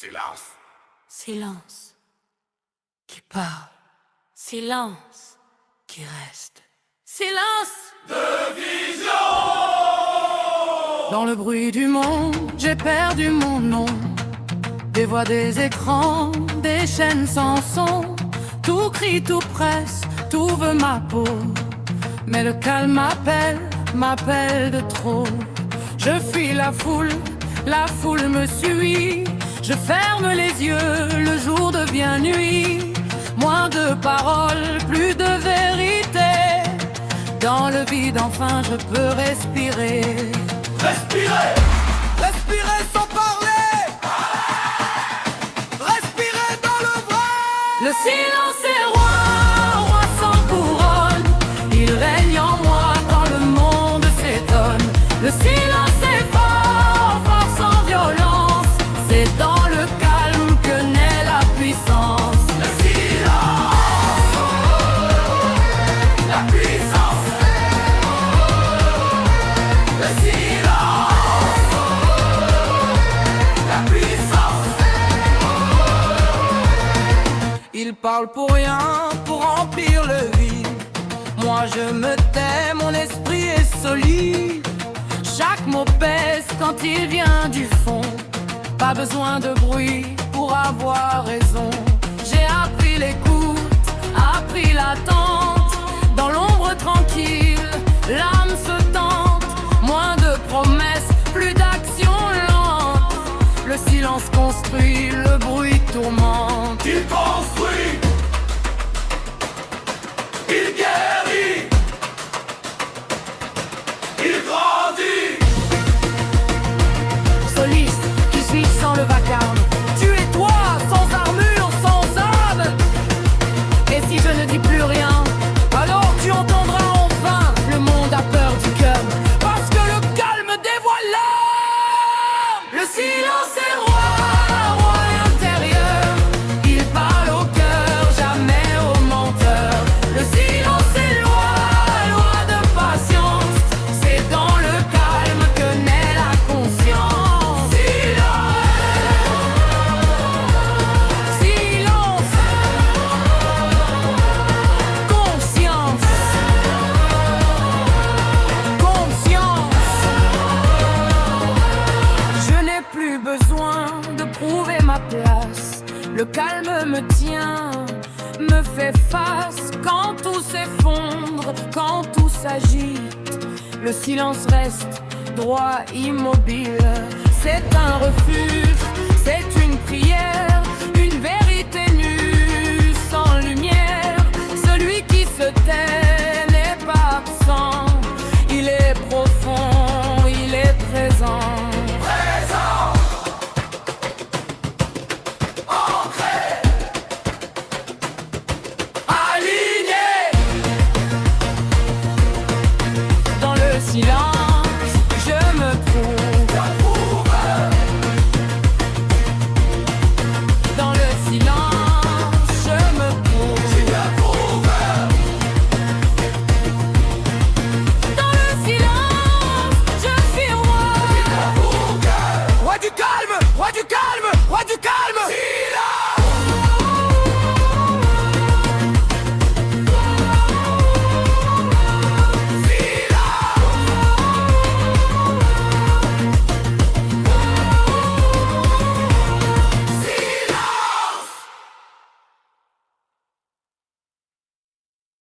Silence. Silence qui parle, silence qui reste, silence De vision. dans le bruit du monde. J'ai perdu mon nom, des voix des écrans, des chaînes sans son. Tout crie, tout presse, tout veut ma peau. Mais le calme m'appelle de trop. Je fuis la foule me suit. Je ferme les yeux, le jour devient nuit. Moins de paroles, plus de vérité. Dans le vide, enfin, je peux respirer. Respirez. Respirer sans parler. Respirer dans le vrai. Le silence est roi sans couronne. Il règne en moi quand le monde s'étonne. Le silence est fort sans violence. C'est dans le calme que naît la puissance. Le silence. La puissance. Le silence. La puissance. Il parle pour rien, pour remplir le vide. Moi je me tais, mon esprit est solide. Chaque mot pèse quand il vient du fond. Pas besoin de bruit pour avoir raison. J'ai appris l'écoute, appris l'attente. Dans l'ombre tranquille, l'âme se tente. Moins de promesses, plus d'action lente. Le silence construit, le bruit tourmente. Il construit. Il guérit. Il grandit. Soliste qui suis sans le vacarme. Tu es toi, sans armure, sans âme. Et si je ne dis plus rien, alors tu entendras enfin. Le monde a peur du cœur, parce que le calme dévoile l'âme. Le silence est roi intérieur. Il parle au cœur, jamais au menteur. Le silence est loi de patience. C'est dans le calme que naît la conscience. Silence. Conscience. Conscience. Je n'ai plus besoin de prouver ma place. Le calme me tient, me fait face. Quand tout s'effondre, quand tout s'agite, le silence reste droit, immobile. C'est un refuge, c'est une prière, une vérité nue, sans lumière. Celui qui se tait n'est pas absent. Il est profond, il est présent. Présent. Ancré. Aligné. Dans le silence, je me trouve. Dans le silence, je me trouve. Dans le silence, je suis roi. Roi du calme, roi du calme, roi du calme.